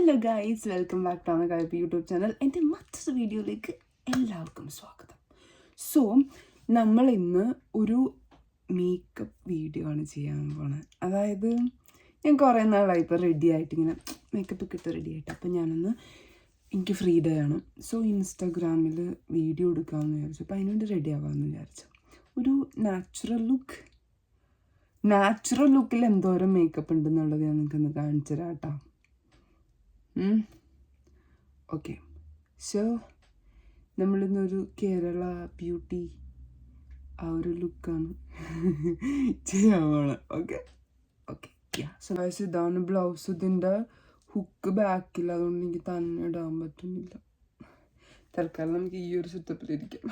Hello guys, welcome back to കൈപ്പ് YouTube channel. എൻ്റെ മറ്റൊരു വീഡിയോയിലേക്ക് എല്ലാവർക്കും സ്വാഗതം. സോ നമ്മൾ ഇന്ന് ഒരു മേക്കപ്പ് വീഡിയോ ആണ് ചെയ്യാൻ പോണത്. അതായത് ഞാൻ കുറേ നാളായി ഇപ്പോൾ റെഡി ആയിട്ട് ഇങ്ങനെ മേക്കപ്പ് ഒക്കെ ഇട്ട് റെഡി ആയിട്ട്. അപ്പോൾ എനിക്ക് ഫ്രീ ഡേ ആണ്. സോ ഇൻസ്റ്റാഗ്രാമിൽ വീഡിയോ എടുക്കാമെന്ന് വിചാരിച്ചു. അപ്പോൾ അതിനുവേണ്ടി റെഡി ആവാമെന്ന് വിചാരിച്ചു. ഒരു നാച്ചുറൽ ലുക്കിൽ എന്തോരം മേക്കപ്പ് ഉണ്ടെന്നുള്ളത് ഞാൻ നിങ്ങൾക്കൊന്ന് കാണിച്ചു തരാം കേട്ടോ. ഓക്കെ, സോ നമ്മളിന്നൊരു കേരള ബ്യൂട്ടി ആ ഒരു ലുക്കാണ് ചെയ്യാൻ പോണത്. ഓക്കെ ഓക്കെ സോ ഗൈസ്, ഇതാണ് ബ്ലൗസ്. ഇതിൻ്റെ ഹുക്ക് ബാക്കിൽ, അതുകൊണ്ട് എനിക്ക് തന്നെ ഇടാൻ പറ്റുന്നില്ല. തൽക്കാലം നമുക്ക് ഈ ഒരു സെറ്റപ്പിലിരിക്കാം.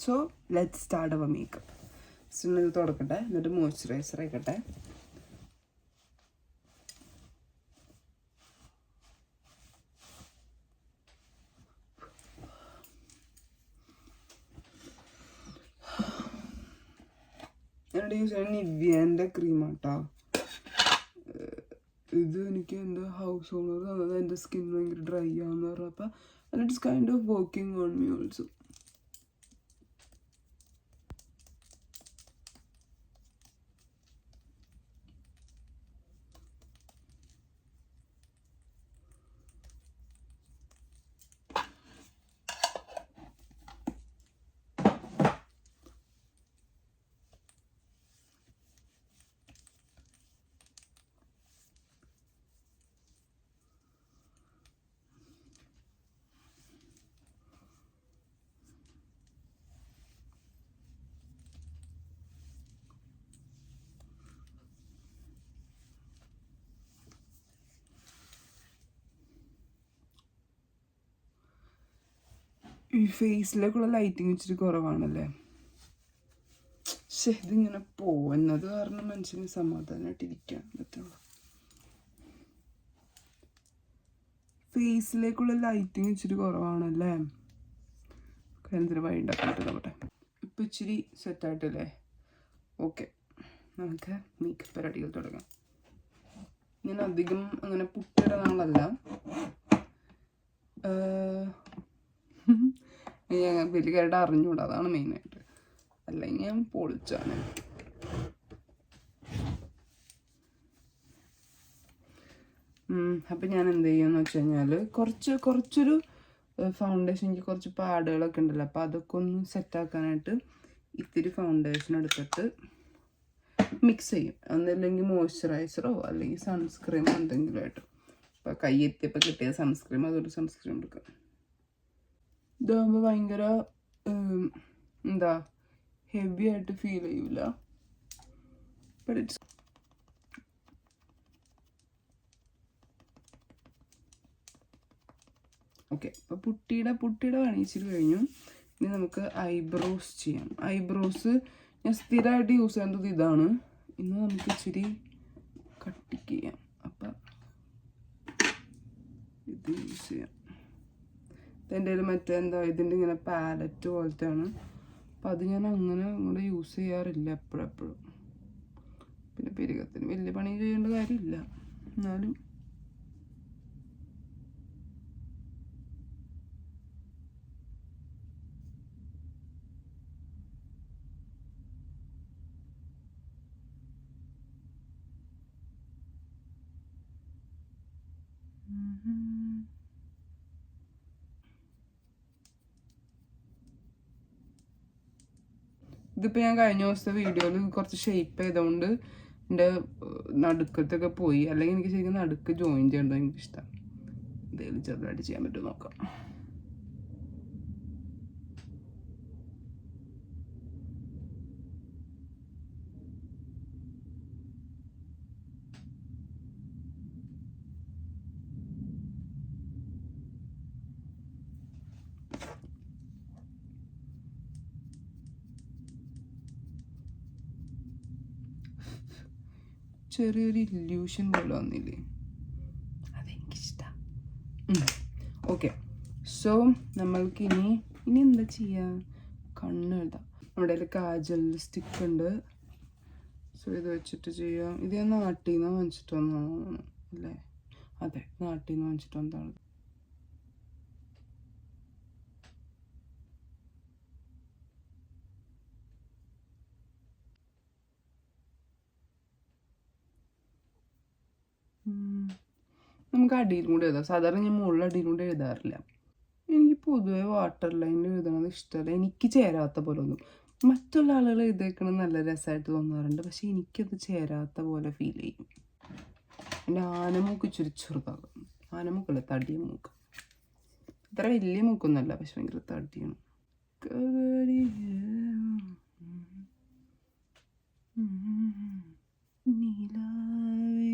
So let's start our makeup. So ഇത് തുടക്കട്ടെ, എന്നിട്ട് മോയ്സ്ചറൈസർ ആയിക്കട്ടെ. എന്നോട് യൂസ് ചെയ്യുന്ന നിവ്യേൻ്റെ ക്രീമാട്ടോ. ഇത് എനിക്ക് എൻ്റെ ഹൗസ് ഓണർ തന്നത്. എൻ്റെ സ്കിൻ ഭയങ്കര ഡ്രൈ ആണെന്ന് പറഞ്ഞപ്പോൾ and it's kind of working on me also. ഈ ഫേസിലേക്കുള്ള ലൈറ്റിങ് ഇച്ചിരി കുറവാണല്ലേ. പക്ഷെ ഇതിങ്ങനെ പോകുന്നത് കാരണം മനുഷ്യന് സമാധാനമായിട്ടിരിക്കാൻ പറ്റുള്ളൂ. ഫേസിലേക്കുള്ള ലൈറ്റിങ് ഇച്ചിരി കുറവാണല്ലേ. എന്തൊരു വഴി ഉണ്ടാക്കിയിട്ട് ഇപ്പം ഇച്ചിരി സെറ്റായിട്ടല്ലേ. ഓക്കെ, നമുക്ക് മേക്കപ്പ് പരിപാടികൾ തുടങ്ങാം. ഞാൻ അധികം അങ്ങനെ പുട്ടിടുന്ന ആളല്ല. ഞാൻ വലിയ കാര്യമായിട്ട് അറിഞ്ഞൂടാ, അതാണ് മെയിനായിട്ട്. അല്ലെങ്കിൽ ഞാൻ പൊളിച്ചാണ്. അപ്പം ഞാൻ എന്ത് ചെയ്യുമെന്ന് വെച്ച് കഴിഞ്ഞാൽ കുറച്ചൊരു ഫൗണ്ടേഷൻ, എനിക്ക് കുറച്ച് പാടുകളൊക്കെ ഉണ്ടല്ലോ. അപ്പോൾ അതൊക്കെ ഒന്ന് സെറ്റാക്കാനായിട്ട് ഇത്തിരി ഫൗണ്ടേഷൻ എടുത്തിട്ട് മിക്സ് ചെയ്യും. ഒന്നല്ലെങ്കിൽ മോയ്സ്ചറൈസറോ അല്ലെങ്കിൽ സൺസ്ക്രീമോ എന്തെങ്കിലും ആയിട്ട്. അപ്പോൾ കയ്യെത്തിയപ്പോൾ കിട്ടിയ സൺസ്ക്രീം, അതൊരു സൺസ്ക്രീം എടുക്കാം. ഇതാകുമ്പോൾ ഭയങ്കര ഹെവി ആയിട്ട് ഫീൽ ചെയ്യൂല. ഓക്കെ, അപ്പോൾ പുട്ടിയുടെ പണിയിച്ചിട്ട് കഴിഞ്ഞു. ഇനി നമുക്ക് ഐബ്രോസ് ചെയ്യാം. ഐബ്രോസ് ഞാൻ സ്ഥിരമായിട്ട് യൂസ് ചെയ്യുന്നത് ഇതാണ്. ഇന്ന് നമുക്ക് ഇച്ചിരി കട്ടിക്ക് ചെയ്യാം. അപ്പം ഇത് യൂസ് ചെയ്യാം. എൻ്റെ കയ്യിൽ മറ്റേ ഇതിൻ്റെ ഇങ്ങനെ പാലറ്റ് പോലത്തെയാണ്. അപ്പം അത് ഞാൻ അങ്ങനെ അങ്ങോട്ട് യൂസ് ചെയ്യാറില്ല എപ്പോഴെപ്പോഴും. പിന്നെ പെരുകത്തിന് വലിയ പണി ചെയ്യേണ്ട കാര്യമില്ല. എന്നാലും ഇതിപ്പോൾ ഞാൻ കഴിഞ്ഞ ദിവസത്തെ വീഡിയോയിൽ കുറച്ച് ഷേപ്പ് ചെയ്തുകൊണ്ട് എൻ്റെ നടുക്കത്തൊക്കെ പോയി. അല്ലെങ്കിൽ എനിക്ക് ശരിക്കും നടുക്ക് ജോയിൻ ചെയ്യേണ്ടത് എനിക്കിഷ്ടം. എന്തെങ്കിലും ചെറുതായിട്ട് ചെയ്യാൻ പറ്റുമോ നോക്കാം. ചെറിയൊരു ഇല്യൂഷൻ പോലെ വന്നില്ലേ, അതെനിക്കിഷ്ടം. ഓക്കെ, സോ നമ്മൾക്ക് ഇനി എന്താ ചെയ്യുക? കണ്ണ് എഴുതാം. നമ്മുടെ കയ്യിൽ കാജൽ സ്റ്റിക്ക് ഉണ്ട്. സോ ഇത് വെച്ചിട്ട് ചെയ്യാം. ഇത് ഞാൻ നാട്ടിൽ നിന്ന് വാങ്ങിച്ചിട്ട് വന്നതാണ് അല്ലേ? അതെ, നാട്ടിൽ നിന്ന് വാങ്ങിച്ചിട്ട് വന്നതാണ്. നമുക്ക് അടിയിലും കൂടെ എഴുതാം. സാധാരണ ഞാൻ മുകളിൽ അടിയിലും കൂടെ എഴുതാറില്ല. എനിക്ക് പൊതുവെ വാട്ടർ ലൈനിൽ എഴുതണത് ഇഷ്ടമല്ല. എനിക്ക് ചേരാത്ത പോലെ ഒന്നും. മറ്റുള്ള ആളുകൾ എഴുതേക്കണത് നല്ല രസമായിട്ട് തോന്നാറുണ്ട്, പക്ഷെ എനിക്കത് ചേരാത്ത പോലെ ഫീൽ ചെയ്യും. എൻ്റെ ആനമൂക്ക് ഇച്ചിരി ചെറുതാകും. ആനമൂക്കല്ല, തടിയ മൂക്ക്. അത്ര വലിയ മൂക്കൊന്നുമല്ല, പക്ഷെ ഭയങ്കര തടിയാണ്. നീലാവേ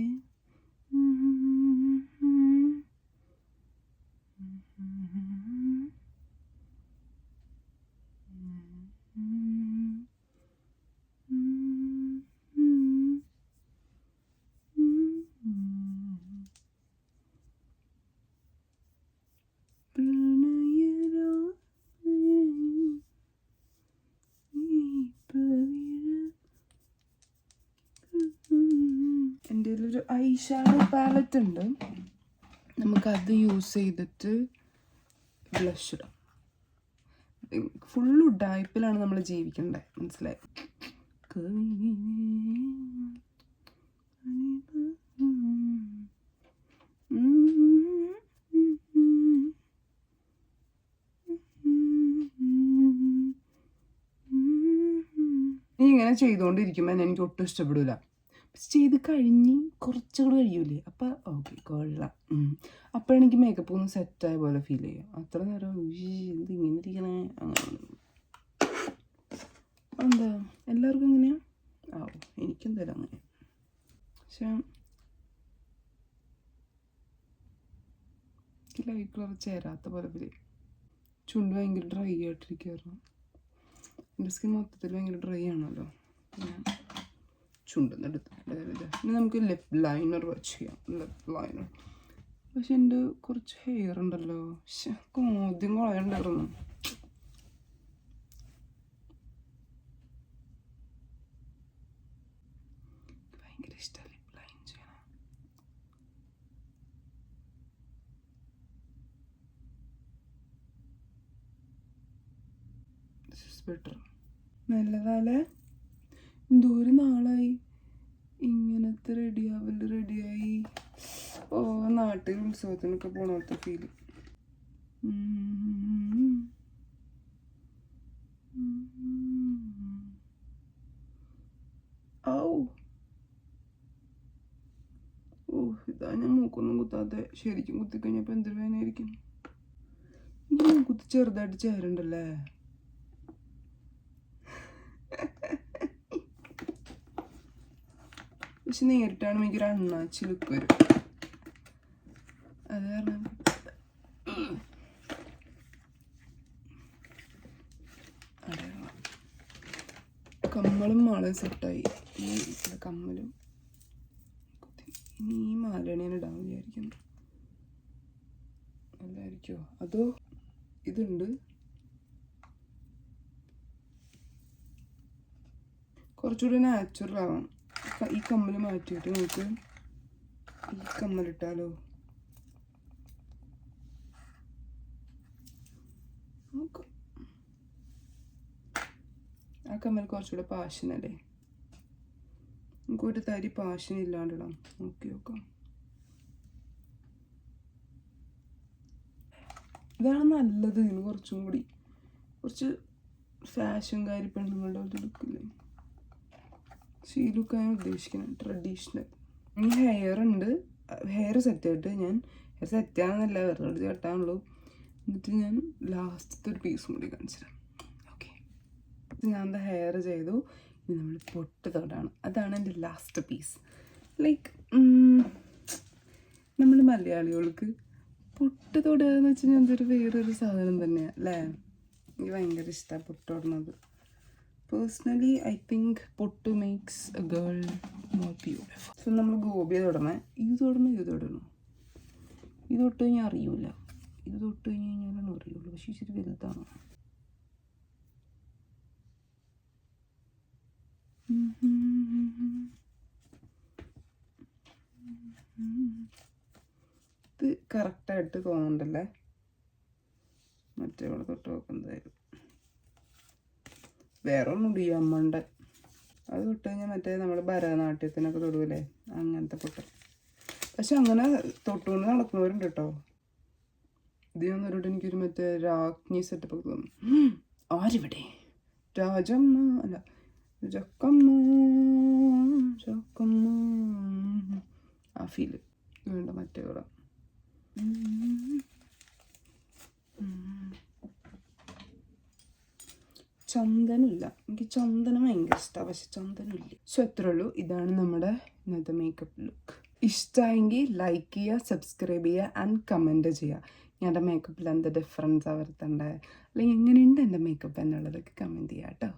എൻ്റെ ഒരു ഐ ഷാഡോ പാലറ്റ് ഉണ്ട്. നമുക്കത് യൂസ് ചെയ്തിട്ട് ബ്ലഷ് ഇടാം. ഫുള്ള് ഉഡായ്പിലാണ് നമ്മൾ ജീവിക്കണ്ടേ, മനസ്സിലായി? നീ ഇങ്ങനെ ചെയ്തുകൊണ്ടിരിക്കുമ്പോൾ എനിക്ക് ഒട്ടും ഇഷ്ടപ്പെടില്ല. ചെയ്ത് കഴിഞ്ഞ് കുറച്ചുകൂടെ കഴിയൂലേ, അപ്പം ഓക്കെ കൊള്ളാം. അപ്പോഴെനിക്ക് മേക്കപ്പ് ഒന്ന് സെറ്റായ പോലെ ഫീൽ ചെയ്യും. അത്ര നേരം എന്ത് ഇങ്ങനെ ഇരിക്കണേ അങ്ങനെ. എന്താ എല്ലാവർക്കും എങ്ങനെയാ? എനിക്കെന്തായാലും അങ്ങനെ. പക്ഷെ ലൈറ്റ് കളർ ചേരാത്ത പോലെ ഫീൽ ചെയ്യും. ചുണ്ട് ഭയങ്കര ഡ്രൈ ആയിട്ടിരിക്കായിരുന്നു. എൻ്റെ സ്കിൻ മൊത്തത്തിൽ ഭയങ്കര ഡ്രൈ ആണല്ലോ. ചുണ്ടെന്നെടുത്തിട്ട് ഇനി നമുക്ക് ലിപ്പ് ലൈനർ വെച്ച് ചെയ്യാം. ലിപ്പ് ലൈനർ പക്ഷെ എൻ്റെ കുറച്ച് ഹെയർ ഉണ്ടല്ലോ, ആദ്യം കളയണ്ടായിരുന്നു. ഭയങ്കര ഇഷ്ടമാണ് ലിപ്പ് ലൈൻ ചെയ്യണം. This is better. നല്ല എന്തോരം നാളായി ഇങ്ങനത്തെ റെഡിയായി. നാട്ടിൽ ഉത്സവത്തിനൊക്കെ പോണത്തെ ഫീല്. ഇതാ ഞാൻ മൂക്കൊന്നും കുത്താതെ ശരിക്കും കുത്തിക്കഴിഞ്ഞപ്പോൾ എന്തൊരു വേദനയായിരിക്കും. ഈ മൂക്കുത്തി ചെറുതായിട്ട് ചേരുണ്ടല്ലേ. പക്ഷെ നേരിട്ടാണ് എനിക്കൊരു അണ്ണാച്ചി ലുക്ക് വരും. അത് കാരണം കമ്മലും മാളയും സെറ്റായി. ഈ കമ്മലും ഇനി ഈ മാലയാണ് ഞാൻ ഇടാൻ വിചാരിക്കുന്നു. അല്ലായിരിക്കുമോ? അതോ ഇതുണ്ട് കുറച്ചുകൂടി നാച്ചുറൽ ആവാം. ഈ കമ്മൽ മാറ്റിയിട്ട് നമുക്ക് ഈ കമ്മലിട്ടാലോ? നോക്കാം. ആ കമ്മൽ കുറച്ചുകൂടെ പാഷനല്ലേ, നമുക്കൊരു തരി പാഷൻ ഇല്ലാണ്ടിടാം. നോക്കാം. ഇതാണ് നല്ലത്. ഇതിന് കുറച്ചും കൂടി കുറച്ച് ഫാഷൻകാരി പെണ്ണുങ്ങളുടെ ഒരു ലുക്കില്ലേ, ഈ ലുക്കാണ് ഉദ്ദേശിക്കുന്നത്. ട്രഡീഷണൽ. ഇനി ഹെയർ ഉണ്ട്. ഹെയർ സെറ്റായിട്ട് ഞാൻ ഹെയർ സെറ്റാണെന്നല്ല, വെറുതെ കെട്ടാനുള്ളൂ. എന്നിട്ട് ഞാൻ ലാസ്റ്റത്തെ ഒരു പീസും കൂടി കാണിച്ചു തരാം. ഓക്കെ, ഞാൻ എന്താ ഹെയർ ചെയ്തു. ഇനി നമ്മൾ പൊട്ട് തൊടാണ്. അതാണ് എൻ്റെ ലാസ്റ്റ് പീസ്. ലൈക്ക് നമ്മൾ മലയാളികൾക്ക് പൊട്ട് തൊടുക എന്ന് വെച്ച് കഴിഞ്ഞാൽ അതൊരു വേറൊരു സാധനം തന്നെയാണ് അല്ലേ. എനിക്ക് ഭയങ്കര ഇഷ്ടമാണ് പൊട്ട് തൊടുന്നത്. പേഴ്സണലി ഐ തിങ്ക് പൊട്ട് makes A girl more beautiful. So നമ്മൾ ഗോപിയെ തൊടണേ. ഇത് തൊടണം. ഇത് തൊട്ട് കഴിഞ്ഞാൽ അറിയൂല. ഇത് തൊട്ട് കഴിഞ്ഞ് കഴിഞ്ഞാലാണ് അറിയുള്ളൂ. പക്ഷേ ഇച്ചിരി വലുതാണ്. ഇത് കറക്റ്റായിട്ട് തോന്നുന്നുണ്ടല്ലേ. മറ്റേ ഇവിടെ തൊട്ട് നോക്കുന്നതായിരുന്നു. വേറെ ഒന്നും ഈ അമ്മണ്ട് അത് തൊട്ട് കഴിഞ്ഞാൽ മറ്റേ നമ്മൾ ഭരതനാട്യത്തിനൊക്കെ തൊടുവില്ലേ അങ്ങനത്തെ പൊട്ട്. പക്ഷെ അങ്ങനെ തൊട്ടുകൊണ്ട് നടക്കുന്നവരുണ്ട് കേട്ടോ. ഇത് ഞാൻ പറഞ്ഞിട്ട് എനിക്കൊരു മറ്റേ രാജ്ഞി സെറ്റപ്പ് ഒക്കെ തോന്നും. ആരിവിടെ രാജമ്മ അല്ല ചക്കമ്മ ചക്കമ്മ ആ ഫീല് വേണ്ട. മറ്റേ കൂടെ ചന്ദനമില്ല. എനിക്ക് ചന്ദനം ഭയങ്കര ഇഷ്ടമാണ്, പക്ഷെ ചന്ദനമില്ല. സോ എത്രേ ഉള്ളൂ. ഇതാണ് നമ്മുടെ ഇന്നത്തെ മേക്കപ്പ് ലുക്ക്. ഇഷ്ടമായെങ്കിൽ ലൈക്ക് ചെയ്യുക, സബ്സ്ക്രൈബ് ചെയ്യുക ആൻഡ് കമൻറ്റ് ചെയ്യുക. എൻ്റെ മേക്കപ്പിൽ എന്ത് ഡിഫറൻസാണ് വരുത്തേണ്ടത്, അല്ലെങ്കിൽ എങ്ങനെയുണ്ട് എൻ്റെ മേക്കപ്പ് എന്നുള്ളതൊക്കെ കമൻറ്റ് ചെയ്യുക കേട്ടോ.